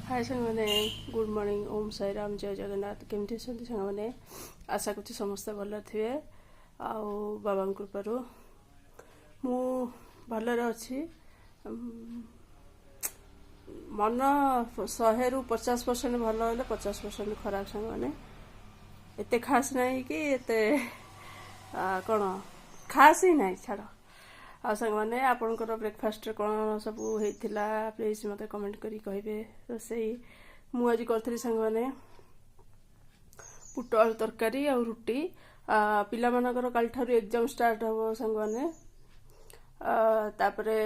हाय सांग मैंने good morning ओम साई राम जय जगन्नाथ केमती सांग मैंने आशा कर समस्ते भल थे आउ बाबा कृपार मु भलरे अच्छी मन 100 ରୁ 50% भल हेले 50% खराब सांग मैंने एते खास नहीं कि एते कौन खास ही नहीं छाड़ आ सांग मैंने आपणकर ब्रेकफास्ट कौन सब होता प्लीज मत कमेंट करी कहे रोसई मुझे करी सांग मैंने पुट आलू तरकारी आ रुटी पिला मानकर काल ठारू एग्जाम स्टार्ट हम सांग मैंने तापरे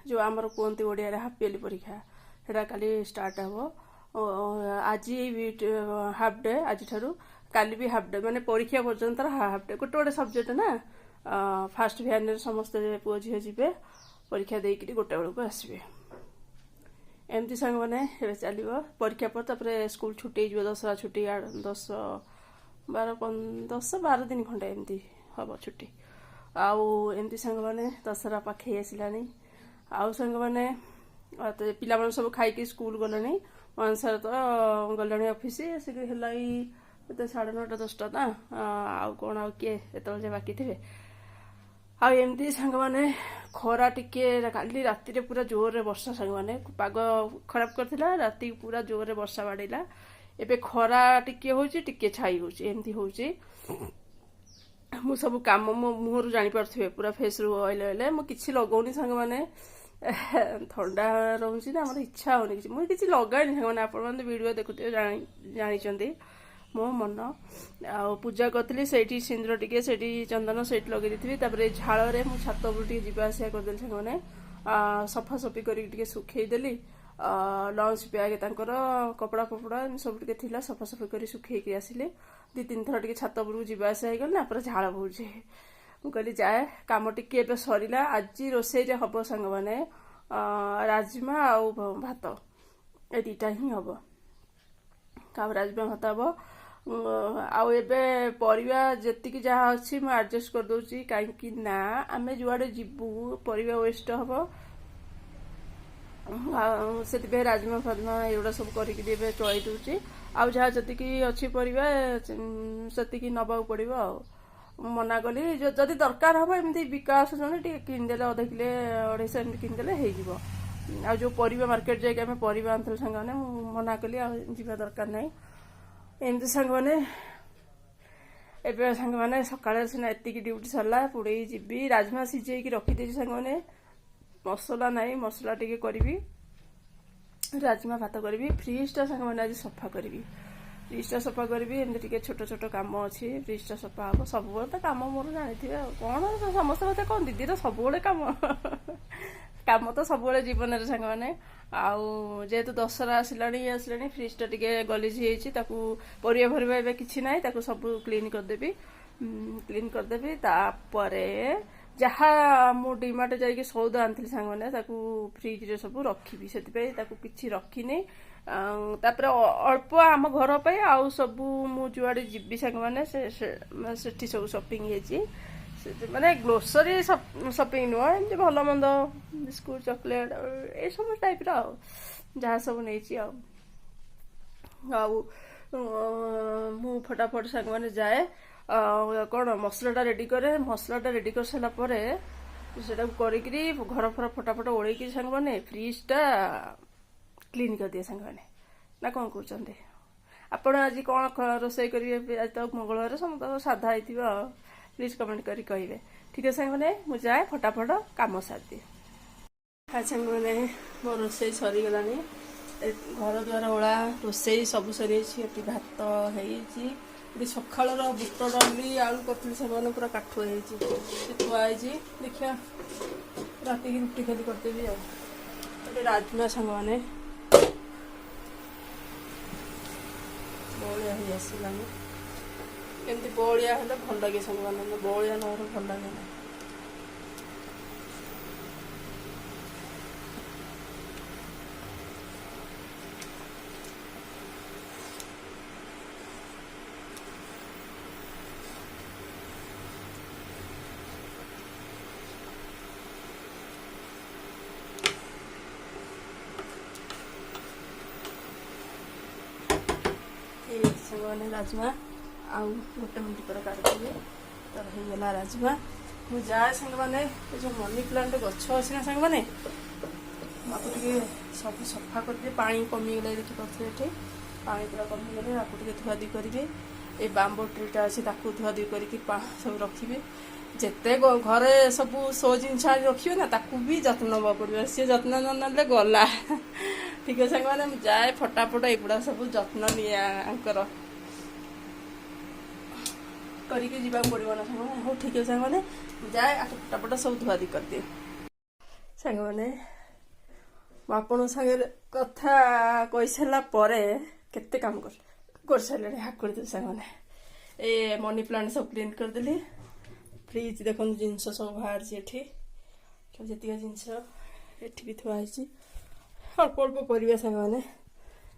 जो आमर कहते ओडिया हाफ इयरली परीक्षा सेटा काली स्टार्ट हम आज हाफ डे आज ठारू काली भी हाफ डे माने परीक्षा पर्यंत हाफ डे गोटे गोटे सब्जेक्ट ना फास्ट भ्यान समस्त पुओ झील जी परीक्षा देकर गोटे बेलू आसवे एमती सांग मैंने चलो परीक्षा पर तापर स्कूल छुट्टी हो दसरा छुट्टी 10-12 दिन खंडे एमती हम छुट्टी आउ एमती सांग मैंने दसरा पाखे आसला आउ सांग मैंने पिला सब खाई स्कूल गले मनसार तो गले ऑफिस आसिक है 9:30 10टा ना आउ कौन आउ किए ये बाकी थे आमती सांग मैंने खरा टिके काली राति पूरा जोर वर्षा सांग मैंने पाग खराब करथिला राति पूरा जोर वर्षा बाड़ेला एबे खरा टिके होची टिके छाई होची एमती होची मु सब काम मो मुहरु जानि परथिबे पूरा फेस रु ऑयल ऑयल मु किछि लगौनी सांग मैंने ठंडा रहउची ना हमर इच्छा होनी किछि मु किछि लगाइनी सांग मैंने आपण माने वीडियो देखुते जानि चंदी मो मन आ पूजा करी से सिंदूर टिके से चंदन से लगे दी तापर झाड़ में मुझे छात उपर जावासिया करदेली सांग मैंने सफा सफी कर सुखेदेली लंच बैग तर कपड़ा फपड़ा सब टे सफा सफी कर सुखे आसिले 2-3 थर टे छात उपर जावासिया गल ना झाड़ बोझे मुझे जाए कम टे सरला आज रोसे हम सांग मैंने राजमा आउ भात ए दुटा ही हम राजमा भात हम आउ एबे परिवा जेतिकी जहाँ अच्छी मैं एडजस्ट कर दूची कहीं ना आमे जुआड़े जीवु परिवा वेस्ट हम से राजमा फाजमा एगुड़ा सब करके चल दूची आउ जहाँ जी अच्छी परिवा से नवा पड़ो आ मना कली जदि दरकार हम एमती विकास जन किनदे अधा किले 250 एमती किनदे हो आ जो परिवा मार्केट जाके परिवा आनते सांग मैंने मना कली जा दरकार नहीं एमती सांग मैंने एवं सांग मैंने सकाଳେ सीना एतिकी ड्यूटी सरला पुड़े जीवी राजमा सिझे रखीदे सांग मैंने मसला नाई मसला टिके करी राजमा भात करी फ्रिजटा सांग मैंने आज सफा करी फ्रिजटा सफा करी एमती टे छोट छोट कम अच्छी फ्रिजटा सफा हम सब तो कम मोर जानी कौन समस्त कथा कौन दीदी सब कम काम तो सब जीवन में सांग मैंने आउ जेहेतु दशहरा आसला फ्रिजटा टे गलीज परिया भरवा ए कि ना सब क्लीन करदेवी तापर जहाँ मु डीमार्ट जाइए सौदा आनी सांग मैंने फ्रिज रे सब रखी से कि रखिनी तापर अल्प आम घर पे आउ सब मु जुआड़े जीवी सांग मैंने से सब शॉपिंग माने ग्रोसरी शॉपिंग नुह एमती भल मंद बिस्कुट चॉकलेट ये सब टाइप जहाँ सब नहीं मु फटाफट सांग मैंने जाए कौन मसलाटा रेडी करे मसलाटा रेडी कर सारा घर फर फटाफट ओढ़ सांग मैंने फ्रिजटा क्लीन कर दिए सांग मैंने ना कौन कहते आपण आज कौन रोसई करेंगे आज तो मंगलवार समस्त साधा होता प्लीज कमेंट करी कहे ठीक है सांग मैंने मुझे जाए फटाफट कम सार दिए हाँ सांग मैंने मो रोसई सरीगला घर द्वार ओला रोसई सब सरी भात हो सकाल बुट डाली आलू करी से पूरा काठ थुआई देखिया रात की रुटी खाली करदेवी राजमा सांग मैंने बलिया हो आसलानी एमती बलिया हेल्ले भल लगे सांग मैंने बलिया न भल लगे ना ସାଙ୍ଗମାନେ ରାଜମା ଆଉ 1 ମିନିଟ୍ ପରେ କାଢ଼ିଦେବି। ତ ହେଇଗଲା ରାଜମା। ମୁଁ ଯାଏ ସାଙ୍ଗମାନେ ଏ ଯେଉଁ ମନି ପ୍ଲାଣ୍ଟ ଗଛ ଅଛି ନା ସାଙ୍ଗମାନେ ତାକୁ ଟିକେ ସବୁ ସଫା କରିଦିଏ। ପାଣି କମିଗଲେ ଦେଖିପାରୁଥିବେ ଏଠି ପାଣି ପୁରା କମିଗଲେ ତାକୁ ଟିକେ ଧୁଆଧୁଇ କରିବି। ଏ ବାମ୍ବୋ ଟ୍ରିଟା ଅଛି ତାକୁ ଧୁଆଧୁଇ କରିକି ସବୁ ରଖିବି। ଯେତେ ଘରେ ସବୁ ସୋ ଜିନିଷ ଆଣି ରଖିବେ ନା ତାକୁ ବି ଯତ୍ନ ନେବାକୁ ପଡ଼ିବ। ସିଏ ଯତ୍ନ ନ ନେଲେ ଗଲା। ଠିକ୍ ଅଛି ସାଙ୍ଗମାନେ ମୁଁ ଯାଏ ଫଟାଫଟ ଏଗୁଡ଼ା ସବୁ ଯତ୍ନ ନିଏ ଆଙ୍କର କରିକି ଯିବାକୁ ପଡ଼ିବ ନା ସାଙ୍ଗମାନେ। ହଉ ଠିକ୍ ଅଛି ସାଙ୍ଗମାନେ ଯାଏ ଆକୁ ଫଟାଫଟ ସବୁ ଧୁଆଧୁଇ କରିଦିଏ। ସାଙ୍ଗମାନେ ମୁଁ ଆପଣଙ୍କ ସାଙ୍ଗରେ କଥା କହିସାରିଲା ପରେ କେତେ କାମ କରିସାରିଲେଣି। ହାକୁଡ଼ିଦେଲି ସାଙ୍ଗମାନେ। ଏ ମନି ପ୍ଲାଣ୍ଟ ସବୁ କ୍ଲିନ୍ କରିଦେଲି। ଫ୍ରିଜ୍ ଦେଖନ୍ତୁ ଜିନିଷ ସବୁ ବାହାରିଛି ଏଠି ଯେତିକି ଜିନିଷ ଏଠି ବି ଥୁଆ ହେଇଛି। ଅଳ୍ପ ଅଳ୍ପ ପରିବା ସାଙ୍ଗମାନେ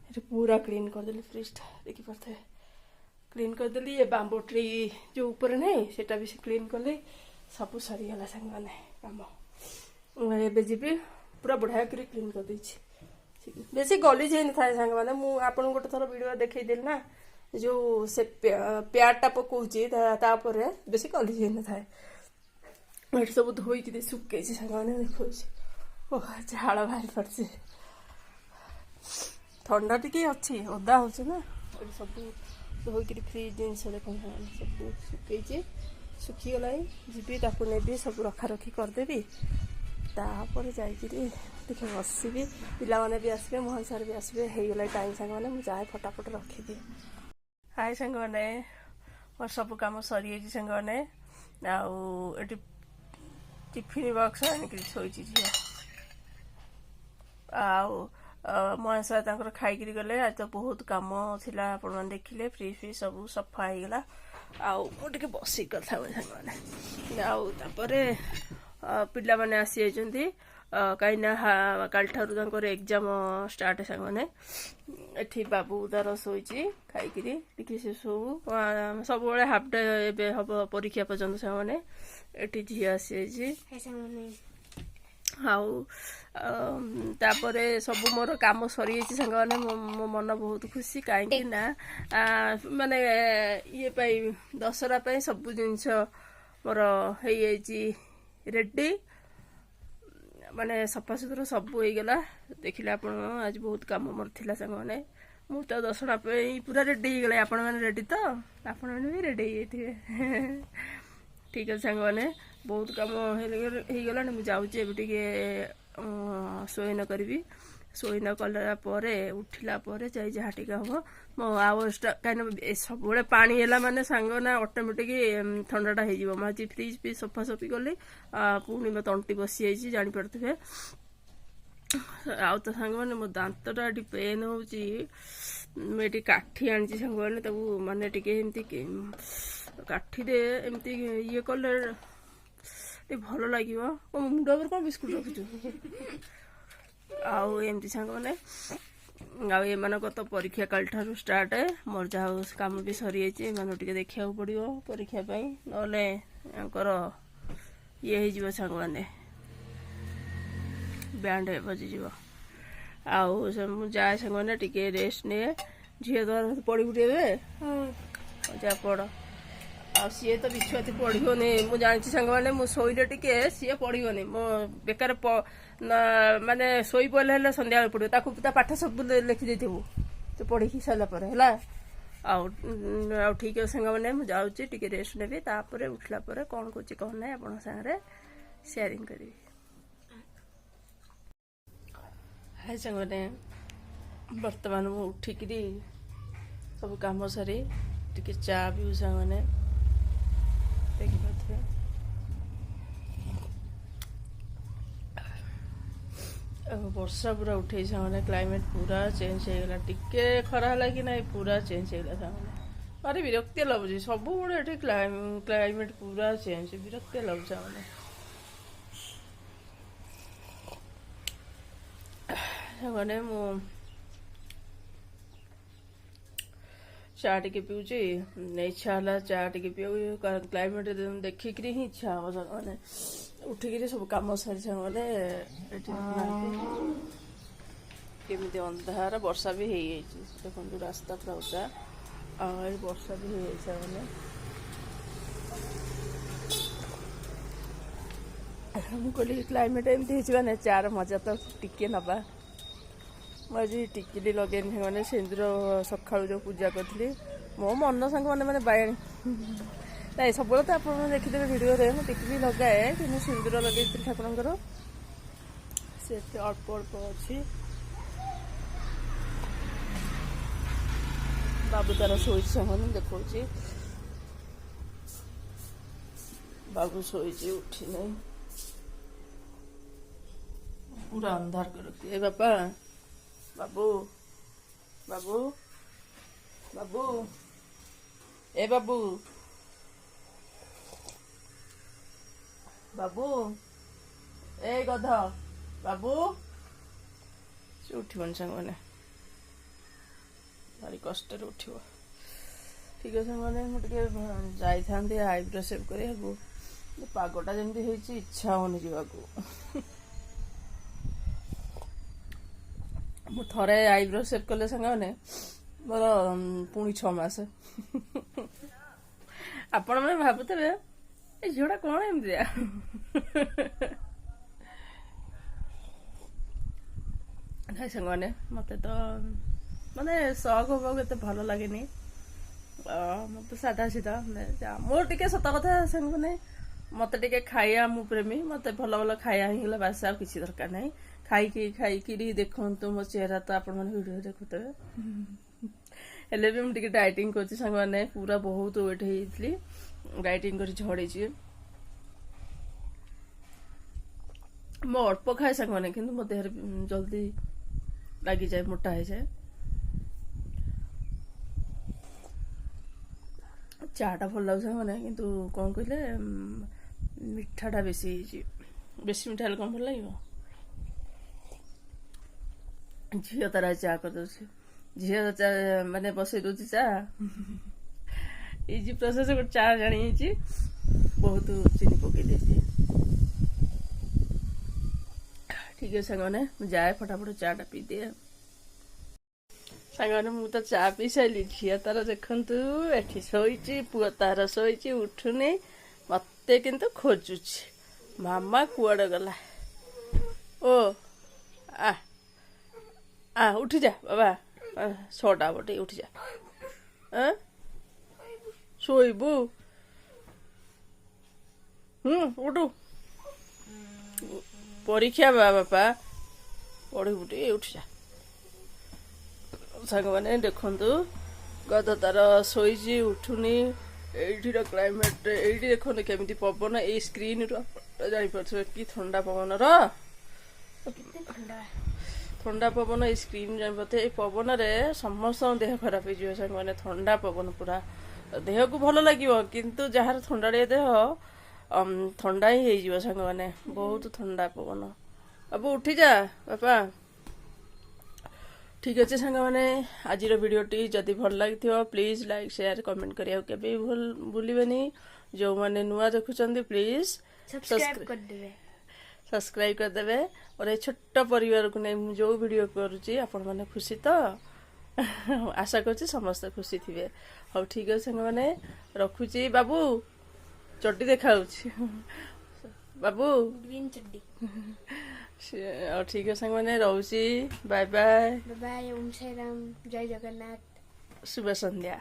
ଏଠି ପୁରା କ୍ଲିନ୍ କରିଦେଲି। ଫ୍ରିଜଟା ଦେଖିପାରୁଥିବେ କ୍ଲିନ୍ କରିଦେଲି। ଏ ବାମ୍ବୋ ଟ୍ରି ଯେଉଁ ଉପରେ ନାହିଁ ସେଇଟା ବି କ୍ଲିନ୍ କଲି। ସବୁ ସରିଗଲା ସାଙ୍ଗମାନେ କାମ। ଏବେ ଯିବି ପୁରା ବଢ଼ିଆ କରି କ୍ଲିନ୍ କରିଦେଇଛି। ବେଶୀ ଗଲିଜ ହେଇନଥାଏ ସାଙ୍ଗମାନେ। ମୁଁ ଆପଣଙ୍କୁ ଗୋଟେ ଥର ଭିଡ଼ିଓ ଦେଖେଇଦେଲି ନା ଯେଉଁ ସେ ପ୍ୟାଡ଼ଟା ପକଉଛି ତାପରେ ବେଶୀ ଗଲିଜ ହେଇନଥାଏ। ଏଠି ସବୁ ଧୋଇକି ଶୁଖେଇଛି ସାଙ୍ଗମାନେ ଦେଖଉଛି। ଓହ ଝାଳ ବାହାରି ପଡ଼ିଛି। ଥଣ୍ଡା ଟିକେ ଅଛି ଓଦା ହେଉଛି ନା। ଏଠି ସବୁ ଧୋଇକିରି ଫ୍ରିଜ୍ ଜିନିଷ ଦେଖନ୍ତୁ ସାଙ୍ଗମାନେ ସବୁ ଶୁଖେଇଛି। ଶୁଖିଗଲାଣି ଯିବି ତାକୁ ନେବି ସବୁ ରଖାରଖି କରିଦେବି। ତାପରେ ଯାଇକିରି ଟିକେ ବସିବି। ପିଲାମାନେ ବି ଆସିବେ ମୋହନ ସାର୍ ବି ଆସିବେ। ହେଇଗଲା ଟାଇମ୍ ସାଙ୍ଗମାନେ ମୁଁ ଯାଏ ଫଟାଫଟ ରଖିଦିଏ। ହାଏ ସାଙ୍ଗମାନେ ମୋର ସବୁ କାମ ସରିଯାଇଛି ସାଙ୍ଗମାନେ। ଆଉ ଏଠି ଟିଫିନ୍ ବକ୍ସ ଆଣିକିରି ଥୋଇଛି ଝିଅ। ଆଉ ମୋହନ ସାର୍ ତାଙ୍କର ଖାଇକିରି ଗଲେ। ଆଜି ତ ବହୁତ କାମ ଥିଲା ଆପଣମାନେ ଦେଖିଲେ। ଫ୍ରିଜ୍ ସବୁ ସଫା ହେଇଗଲା। ଆଉ ମୁଁ ଟିକେ ବସିକି କଥା ହୁଏ ସାଙ୍ଗମାନେ। ଆଉ ତାପରେ ପିଲାମାନେ ଆସିଯାଇଛନ୍ତି କାହିଁକିନା କାଲିଠାରୁ ତାଙ୍କର ଏକ୍ଜାମ୍ ଷ୍ଟାର୍ଟ ସାଙ୍ଗମାନେ। ଏଠି ବାବୁ ତାର ଶୋଇଛି ଖାଇକିରି ଟିକେ ସେ ସବୁବେଳେ ହାଫ୍ ଡେ ଏବେ ହେବ ପରୀକ୍ଷା ପର୍ଯ୍ୟନ୍ତ ସାଙ୍ଗମାନେ। ଏଠି ଝିଅ ଆସିଯାଇଛି। ଆଉ ତାପରେ ସବୁ ମୋର କାମ ସରିଯାଇଛି ସାଙ୍ଗମାନେ। ମୋ ମନ ବହୁତ ଖୁସି କାହିଁକି ନା ମାନେ ଇଏ ପାଇଁ ଦଶହରା ପାଇଁ ସବୁ ଜିନିଷ ମୋର ହେଇଯାଇଛି ରେଡ଼ି। ମାନେ ସଫାସୁତୁରା ସବୁ ହେଇଗଲା। ଦେଖିଲେ ଆପଣ ଆଜି ବହୁତ କାମ ମୋର ଥିଲା ସାଙ୍ଗମାନେ। ମୁଁ ତ ଦଶହରା ପାଇଁ ପୁରା ରେଡ଼ି ହେଇଗଲା। ଆପଣମାନେ ରେଡ଼ି ତ? ଆପଣମାନେ ବି ରେଡ଼ି ହେଇଯାଇଥିବେ। ଠିକ୍ ଅଛି ସାଙ୍ଗମାନେ ବହୁତ କାମ ହେଇଗଲାଣି। ମୁଁ ଯାଉଛି ଏବେ ଟିକେ ଶୋଇନ କରିବି। ଶୋଇନ କଲା ପରେ ଉଠିଲା ପରେ ଯାଇ ଯାହା ଟିକେ ହେବ। ମୋ ଆୱାଜଟା କାହିଁକିନା ସବୁବେଳେ ପାଣି ହେଲା ମାନେ ସାଙ୍ଗ ନା ଅଟୋମେଟିକ୍ ଥଣ୍ଡାଟା ହେଇଯିବ। ମୁଁ ଆଜି ଫ୍ରିଜ୍ ବି ସଫାସଫି କଲି। ପୁଣି ମୋ ତଣ୍ଟି ବସିଯାଇଛି ଜାଣିପାରୁଥିବେ। ଆଉ ତ ସାଙ୍ଗମାନେ ମୋ ଦାନ୍ତଟା ଏଠି ପେନ୍ ହେଉଛି। ମୁଁ ଏଠି କାଠି ଆଣିଛି ସାଙ୍ଗମାନେ ତାକୁ ମାନେ ଟିକେ ଏମିତି କାଠିରେ ଏମିତି ଇଏ କଲେ ଟିକେ ଭଲ ଲାଗିବ। ମୁଣ୍ଡ ଉପରେ କ'ଣ ବିସ୍କୁଟ୍ ରଖୁଛୁ? ଆଉ ଏମିତି ସାଙ୍ଗମାନେ ଆଉ ଏମାନଙ୍କ ତ ପରୀକ୍ଷା କାଲିଠାରୁ ଷ୍ଟାର୍ଟ। ମୋର ଯାହା ହଉ କାମ ବି ସରିଯାଇଛି। ଏମାନଙ୍କୁ ଟିକେ ଦେଖିବାକୁ ପଡ଼ିବ ପରୀକ୍ଷା ପାଇଁ ନହେଲେ ୟାଙ୍କର ଇଏ ହେଇଯିବ ସାଙ୍ଗମାନେ ବ୍ୟାଣ୍ଡ ବଜିଯିବ। ଆଉ ମୁଁ ଯାଏ ସାଙ୍ଗମାନେ ଟିକେ ରେଷ୍ଟ ନିଏ। ଝିଅ ତ ପଢ଼ିବୁ ଟିକେ ଯା ପଢ଼। ଆଉ ସିଏ ତ ବିଛୁଆତି ପଢ଼ିବନି। ମୁଁ ଜାଣିଛି ସାଙ୍ଗମାନେ ମୁଁ ଶୋଇଲେ ଟିକେ ସିଏ ପଢ଼ିବନି। ମୋ ବେକାର ମାନେ ଶୋଇ ପଡ଼ିଲେ ହେଲେ ସନ୍ଧ୍ୟାବେଳେ ପଡ଼ିବ। ତାକୁ ତା ପାଠ ସବୁ ଲେଖିଦେଇଥିବୁ ତୁ ପଢ଼ିକି ସାରିଲା ପରେ ହେଲା। ଆଉ ଠିକ୍ ଅଛି ସାଙ୍ଗମାନେ ମୁଁ ଯାଉଛି ଟିକେ ରେଷ୍ଟ ନେବି। ତାପରେ ଉଠିଲା ପରେ କ'ଣ କରୁଛି କ'ଣ ନାହିଁ ଆପଣଙ୍କ ସାଙ୍ଗରେ ସେୟାରିଂ କରିବି। ହାଏ ସାଙ୍ଗମାନେ ବର୍ତ୍ତମାନ ମୁଁ ଉଠିକିରି ସବୁ କାମ ସାରି ଟିକେ ଚା ପିଉ ସାଙ୍ଗମାନେ ଦେଖିପାରୁଥିବେ। ବର୍ଷା ପୁରା ଉଠେଇଛି ସାଙ୍ଗମାନେ। କ୍ଲାଇମେଟ୍ ପୁରା ଚେଞ୍ଜ ହେଇଗଲା। ଟିକେ ଖରା ହେଲା କି ନାହିଁ ପୁରା ଚେଞ୍ଜ ହେଇଗଲା ସାଙ୍ଗମାନେ। ଭାରି ବିରକ୍ତିଆ ଲାଗୁଛି ସବୁବେଳେ ଏଠି କ୍ଲାଇମେଟ୍ ପୁରା ଚେଞ୍ଜ। ବିରକ୍ତିଆ ଲାଗୁଛି ସାଙ୍ଗମାନେ। ସାଙ୍ଗମାନେ ମୁଁ ଚା ଟିକେ ପିଉଛି। ଇଚ୍ଛା ହେଲା ଚା ଟିକେ ପିଉ। କ୍ଲାଇମେଟ୍ ଦେଖିକିରି ହିଁ ଇଚ୍ଛା ହେବ ସାଙ୍ଗମାନେ। ଉଠିକିରି ସବୁ କାମ ସାରି ସାଙ୍ଗମାନେ ଏଠି କେମିତି ଅନ୍ଧାର ବର୍ଷା ବି ହେଇଯାଇଛି ଦେଖନ୍ତୁ ରାସ୍ତା ପୁରା ଓଦା। ବର୍ଷା ବି ହେଇଯାଇଛି ମାନେ ମୁଁ କହିଲି କ୍ଲାଇମେଟ୍ ଏମିତି ହେଇଛି ମାନେ ଚାର ମଜା ତ ଟିକେ ନେବା। ମୁଁ ଆଜି ଟିକିଲି ଲଗେଇନି ସାଙ୍ଗମାନେ ସିନ୍ଦୁର ସକାଳୁ ଯେଉଁ ପୂଜା କରିଥିଲି ମୋ ମନ ସାଙ୍ଗମାନେ ମାନେ ବାୟାଣୀ ନାଇଁ ସବୁବେଳେ ତ ଆପଣମାନେ ଦେଖିଦେବେ ଭିଡ଼ିଓରେ ମୁଁ ଟିକିଲି ଲଗାଏ କିନ୍ତୁ ସିନ୍ଦୁର ଲଗେଇଥିଲି ଠାକୁରଙ୍କର ସେତେ ଅଳ୍ପ ଅଳ୍ପ ଅଛି। ବାବୁ ତାର ଶୋଇଛି ସାଙ୍ଗମାନେ ଦେଖଉଛି ବାବୁ ଶୋଇଛି ଉଠି ନାହିଁ ପୁରା ଅନ୍ଧାର କରିରଖି ଏ ବାପା ବାବୁ ବାବୁ ବାବୁ ଏ ବାବୁ ବାବୁ ଏ ଗଧ ବାବୁ ସେ ଉଠିବନି ସାଙ୍ଗମାନେ ଭାରି କଷ୍ଟରେ ଉଠିବ। ଠିକ୍ ଅଛି ସାଙ୍ଗମାନେ ମୁଁ ଟିକେ ଯାଇଥାନ୍ତି ଆଇବ୍ରୋ ସେଭ୍ କରିବାକୁ ପାଗଟା ଯେମିତି ହେଇଛି ଇଚ୍ଛା ହଉନି ଯିବାକୁ। ମୁଁ ଥରେ ଆଇବ୍ରୋ ସେଭ୍ କଲେ ସାଙ୍ଗମାନେ ମୋର ପୁଣି 6 ମାସ। ଆପଣମାନେ ଭାବୁଥିବେ ଏ ଝିଅଟା କ'ଣ ଏମିତିଆ ନାଇଁ ସାଙ୍ଗମାନେ ମୋତେ ତ ମାନେ ସକ୍ ହବାକୁ ଏତେ ଭଲ ଲାଗେନି ମୋତେ ସାଧା ସିଧା ମୋର ଟିକେ ସତ କଥା ସାଙ୍ଗମାନେ ମୋତେ ଟିକେ ଖାଇବା ମୁଁ ପ୍ରେମୀ ମୋତେ ଭଲ ଭଲ ଖାଇବା ହିଁ ହେଲା ବାସ ଆଉ କିଛି ଦରକାର ନାହିଁ। ଖାଇକିରି ଦେଖନ୍ତୁ ମୋ ଚେହେରା ତ ଆପଣମାନେ ଭିଡ଼ିଓ ଦେଖୁଥିବେ ହେଲେ ବି ମୁଁ ଟିକେ ଡାଏଟିଂ କରୁଛି ସାଙ୍ଗମାନେ ପୁରା ବହୁତ ୱେଟ୍ ହେଇଯାଇଥିଲି ଡାଏଟିଂ କରି ଝଡ଼ିଛି। ମୁଁ ଅଳ୍ପ ଖାଏ ସାଙ୍ଗମାନେ କିନ୍ତୁ ମୋ ଦେହରେ ଜଲ୍ଦି ଲାଗିଯାଏ ମୋଟା ହେଇଯାଏ। ଚାଟା ଭଲ ଲାଗୁଛି ସାଙ୍ଗମାନେ କିନ୍ତୁ କ'ଣ କହିଲେ ମିଠାଟା ବେଶୀ ହେଇଛି। ବେଶୀ ମିଠା ହେଲେ କ'ଣ ଭଲ ଲାଗିବ। ଝିଅ ତାର ଚା କରିଦେଉଛି ଝିଅ ଚା ମାନେ ବସେଇ ଦେଉଛି ଚା ଇଜି ପ୍ରୋସେସ୍ ଗୋଟେ ଚା ଜାଣିଯାଇଛି ବହୁତ ଚିନି ପକେଇ ଦେଇଛି। ଠିକ୍ ଅଛି ସାଙ୍ଗମାନେ ମୁଁ ଯାଏ ଫଟାଫଟ ଚାଟା ପିଇଦିଏ। ସାଙ୍ଗମାନେ ମୁଁ ତ ଚା ପିଇ ସାରିଲି ଝିଅ ତାର ଦେଖନ୍ତୁ ଏଠି ଶୋଇଛି ପୁଅ ତାର ଶୋଇଛି ଉଠୁନି ମତେ କିନ୍ତୁ ଖୋଜୁଛି ମାମା କୁଆଡ଼େ ଗଲା। ଓ ଉଠିଯା ବାବା 6ଟା ହବ ଟିକେ ଉଠିଯା ଶୋଇବୁ ଉଠୁ ପରୀକ୍ଷା ବାପା ପଢ଼ିବୁ ଟିକେ ଉଠିଯା। ସାଙ୍ଗମାନେ ଦେଖନ୍ତୁ ଗଧ ତାର ଶୋଇଛି ଉଠୁନି ଏଇଠିର କ୍ଲାଇମେଟ୍ ଏଇଠି ଦେଖନ୍ତୁ କେମିତି ପବନ ଏଇ ସ୍କ୍ରିନ୍ରୁ ଆପଣ ଜାଣିପାରୁଥିବେ କି ଥଣ୍ଡା ପବନର ଥଣ୍ଡା ପବନ ଏଇ ସ୍କ୍ରିନ୍ ଜାଣିପାରୁଥିବେ ଏଇ ପବନରେ ସମସ୍ତଙ୍କ ଦେହ ଖରାପ ହେଇଯିବ ସାଙ୍ଗମାନେ ଥଣ୍ଡା ପବନ ପୁରା ଦେହକୁ ଭଲ ଲାଗିବ କିନ୍ତୁ ଯାହାର ଥଣ୍ଡାଳିଆ ଦେହ ଥଣ୍ଡା ହିଁ ହେଇଯିବ ସାଙ୍ଗମାନେ ବହୁତ ଥଣ୍ଡା ପବନ। ବାବୁ ଉଠିଯା ବାପା। ଠିକ୍ ଅଛି ସାଙ୍ଗମାନେ ଆଜିର ଭିଡ଼ିଓଟି ଯଦି ଭଲ ଲାଗିଥିବ ପ୍ଲିଜ୍ ଲାଇକ୍ ସେୟାର କମେଣ୍ଟ କରିବାକୁ କେବେ ବି ଭୁଲିବେନି। ଯେଉଁମାନେ ନୂଆ ଦେଖୁଛନ୍ତି ପ୍ଲିଜ୍ ସବସ୍କ୍ରାଇବ୍ କରିଦେବେ। ମୋର ଏ ଛୋଟ ପରିବାରକୁ ନେଇ ମୁଁ ଯେଉଁ ଭିଡ଼ିଓ କରୁଛି ଆପଣମାନେ ଖୁସି ତ ଆଶା କରୁଛି ସମସ୍ତେ ଖୁସି ଥିବେ। ହଉ ଠିକ୍ ଅଛି ସାଙ୍ଗମାନେ ରଖୁଛି। ବାବୁ ଚଟି ଦେଖାଉଛି ବାବୁ ଗ୍ରୀନ୍ ଚଟି। ଆଉ ଠିକ୍ ଅଛି ସାଙ୍ଗମାନେ ରହୁଛି ବାଏ ବାଏ। ଓମ୍ ସାଇ ରାମ ଜୟ ଜଗନ୍ନାଥ ଶୁଭ ସନ୍ଧ୍ୟା।